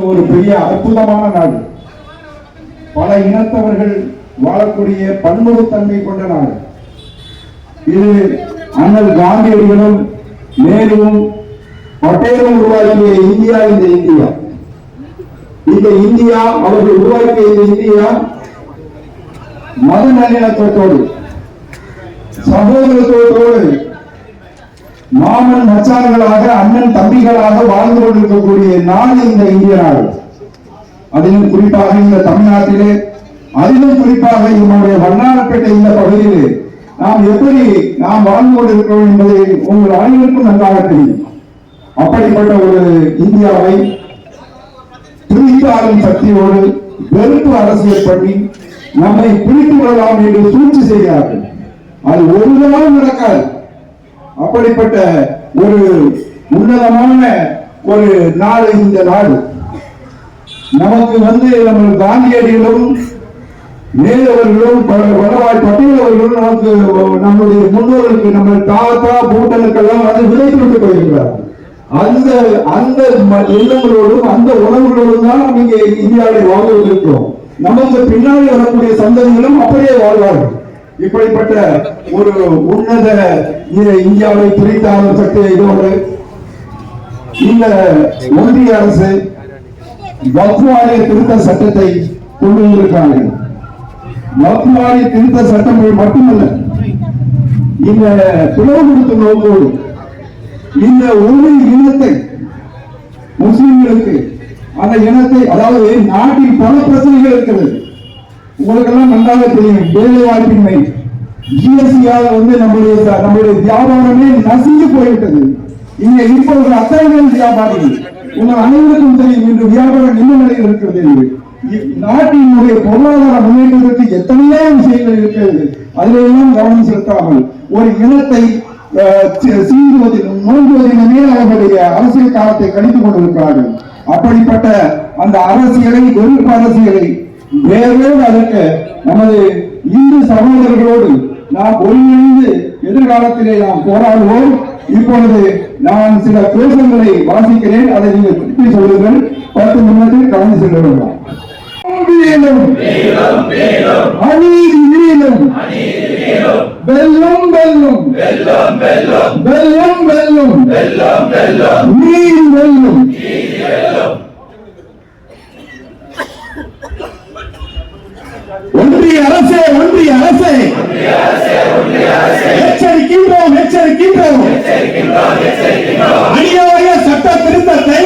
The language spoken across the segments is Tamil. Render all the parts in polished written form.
ஒரு பெரிய அற்புதமான நாடு. பல இனத்தவர்கள் வாழக்கூடிய பன்முகத்தன்மை கொண்ட நாடு இது. அண்ணல் காந்தியடிகளும் நேருவும் பட்டேலும் உருவாக்கிய இந்தியா இந்த இந்தியா. இந்த இந்தியா அவர்கள் உருவாக்கிய இந்த இந்தியா மத நல்லிணக்கத்தோடு சகோதரத்தோடு மாமன் மச்சான்களாக அண்ணன் தம்பிகளாக வாழ்ந்து கொண்டிருக்கக்கூடிய நாடு இந்த இந்திய நாடு. அதிலும் குறிப்பாக இந்த தமிழ்நாட்டிலே, அதிலும் குறிப்பாக நம்முடைய வண்ணாரப்பேட்டை இந்த பகுதியிலே நாம் எப்படி நாம் வாழ்ந்து கொண்டிருக்கிறோம் என்பதை உங்கள் அனைவருக்கும் நன்றாக தெரியும். அப்படிப்பட்ட ஒரு இந்தியாவை பிரித்தாளும் சக்தியோடு வெறுப்பு அரசியல் பண்ணி நம்மை பிரித்து விடலாம் என்று சூழ்ச்சி செய்கிறார்கள். அது ஒரு நாளும் நடக்காது. அப்படிப்பட்ட ஒரு உன்னதமான ஒரு நாடு இந்த நாடு. நமக்கு நம்ம காந்தியடிகளும் நேருவர்களும் வடவாய் பட்டேல் அவர்களும் நமக்கு நம்முடைய முன்னோர்களுக்கு நம்ம தாத்தா பூட்டனுக்கெல்லாம் விதைத்து விட்டு போயிருக்கிறார்கள். அந்த அந்த எண்ணங்களோடும் அந்த உணவுகளோடும் தான் நம்ம இங்கே இந்தியாவில் வாழ்ந்து கொண்டிருக்கிறோம். நமக்கு பின்னாடி வரக்கூடிய சந்ததிகளும் அப்படியே வாழ்வார்கள். இப்படிப்பட்ட ஒரு உன்னத இந்தியாவை பிரித்தாளும் சக்தியோடு இந்த ஒன்றிய அரசு வக்ஃப் வாரிய திருத்த சட்டத்தை கொண்டு வந்திருக்காங்க. வக்ஃப் வாரிய திருத்த சட்டம் மட்டுமல்ல, இந்த பிளவுபடுத்தும் நோக்கோடு இந்த ஒரு இனத்தை முஸ்லிம்களுக்கு அந்த இனத்தை, அதாவது நாட்டில் பல பிரச்சனைகள் இருக்கிறது. உங்களுக்கு எல்லாம் நன்றாக தெரியும். வேலை வாய்ப்பின்மை, ஜிஎஸ்டியால் நம்முடைய வியாபாரமே நசிந்து போய்விட்டது. இங்கே இருப்பவர்கள் அத்தனை வியாபாரிகள். உங்கள் அனைவருக்கும் தெரியும் இன்று வியாபாரம் என்ன நிலையில் இருக்கிறது என்று. நாட்டினுடைய பொருளாதார முன்னேற்றத்திற்கு எத்தனையோ விஷயங்கள் இருக்கிறது. அதிலெல்லாம் கவனம் செலுத்தாமல் ஒரு இனத்தை நோங்குவதிலுமே அவர்களுடைய அரசியல் காலத்தை கணித்துக் கொண்டிருக்கிறார்கள். அப்படிப்பட்ட அந்த அரசியலை, வெறுப்பு அரசியலை வேறோடு அதற்கு நமது இந்து சகோதரர்களோடு நாம் ஒருங்கிணைந்து எதிர்காலத்திலே நாம் போராடுவோம். இப்பொழுது நான் சில கோஷங்களை வாசிக்கிறேன், அதை நீங்கள் திருப்பி சொல்லுங்கள். 10 நிமிடத்தில் கலந்து செல்ல வேண்டும். அநீதி வீழும், வெல்லும் வெல்லும், வெல்லும் வெல்லும், நீதி வெல்லும். ஒன்றிய அரசே, ஒன்றிய அரசே, எச்சரிக்கின்றோம், எச்சரிக்கின்றோம். அநியாய சட்ட திருத்தத்தை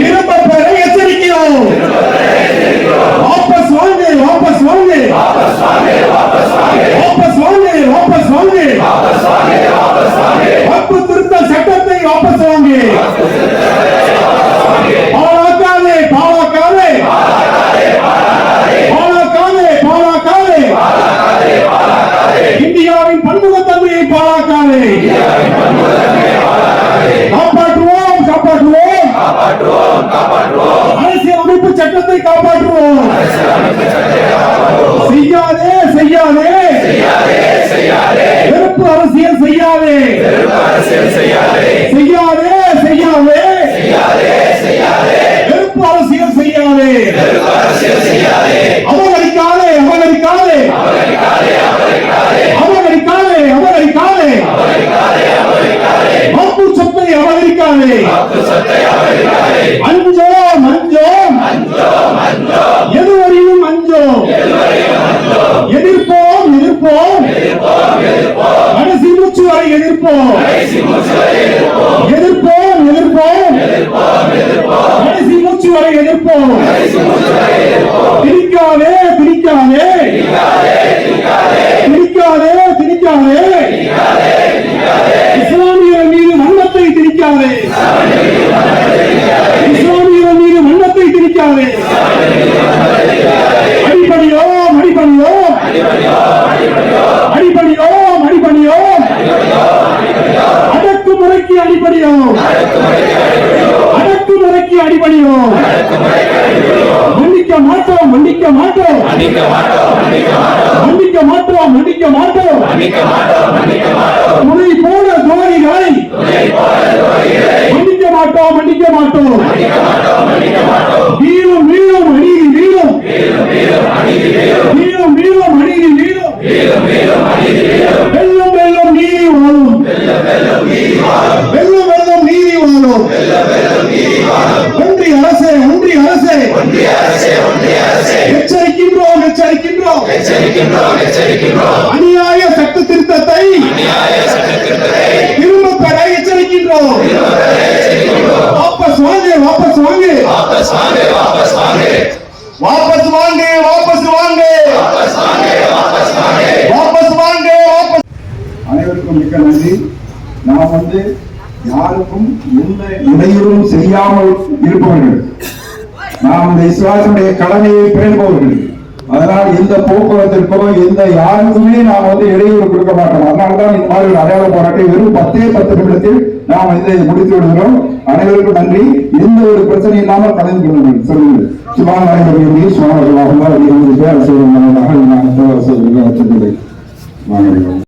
திரும்ப பெற எச்சரிக்கிறோம். வாபஸ் வாங்க, வாபஸ் வாங்க, வாபஸ் வாங்க, வாபஸ் வாங்க. வக்ஃப் திருத்த சட்டத்தை வாபஸ் வாங்க. பாழாக்காதே, பாழாக்காதே, பாழாக்காதே, பாழாக்காதே. இந்தியாவின் பன்முகத்தன்மையை பாழாக்காதே. காப்பாற்றுவோம், காப்பாற்றுவோம், அரசியல் அமைப்பு சட்டத்தை காப்பாற்றுவோம். செய்யாதே, செய்யாதே, வெறுப்பு அரசியல் செய்யாதே, செய்யாதே, செய்யாதே, வெறுப்பு அரசியல் செய்யாதே. அவமதிக்காதே, அவமதிக்காதே, அவமதிக்காதே, அவமதிக்காதே. வக்ஃப் சொத்தை அவமதிக்காதே. அஞ்சோம், அஞ்சோம், எதுவரையும் அஞ்சோம். எதிர்ப்போம், எதிர்ப்போம், கடைசி மூச்சு வரை எதிர்ப்போம். எதிர்ப்போம், எதிர்ப்போம், கடைசி மூச்சு வரை எதிர்ப்போம். திணிக்காதே, திணிக்காதே, திணிக்காதே, திணிக்காதே. இஸ்லாமியர் மீது மன்னத்தை திணிக்காதே. இஸ்லாமியர் மீது மன்னத்தை திணிக்காதே. அடிபணியோம், அடிபணியோம், அடிபணியோம், அடிபணியோம். அடக்குமுறைக்கு அடிபணியோம், அடக்குமுறைக்கு அடிபணியோம். மன்னிக்க மாட்டோம், மன்னிக்க மாட்டோம், மன்னிக்க மாட்டோம், மன்னிக்க மாட்டோம். துணை போன துரோகிகளை மன்னிக்க மாட்டோம், மன்னிக்க மாட்டோம். வீழும் வீழும் அநீதி வீழும், வீழும் வீழும் அநீதி வீழும், வெல்லும் வெல்லும் நீதி வாழும், வெல்லும் வெல்லும் நீதி வாழும். ஒன்றிய அரசே, ஒன்றிய அரசே, எச்சரிக்கின்றோம், எச்சரிக்கின்றோம். அநியாய சட்ட திருத்தத்தை திரும்ப பெற எச்சரிக்கின்றோம். வாபஸ் வாங்க, வாபஸ் வாங்க, வாபஸ் வாங்க, வாபஸ் வாங்க, வாபஸ் வாங்க, வாபஸ் வாங்க, வாபஸ் வாங்க. அனைவருக்கும் மிக்க நன்றி. நாம் யாருக்கும் எந்த இடையூறும் செய்யாமல் இருப்பவர்கள், நாம் இந்த இஸ்லாத்தினுடைய கடமையை பேணுபவர்கள். அதனால் எந்த போக்குவரத்திற்கோ எந்த யாருக்குமே நாம் இடையூறு கொடுக்க மாட்டோம். அதனால்தான் இந்த மாதிரி ஒரு அடையாள போராட்டத்தை வெறும் 10 நிமிடத்தில் நாம் முடித்து விடுகிறோம். அனைவருக்கும் நன்றி. எந்த ஒரு பிரச்சனை இல்லாமல் கலந்து கொள்ளுங்கள். சொல்லுங்கள். சுபான்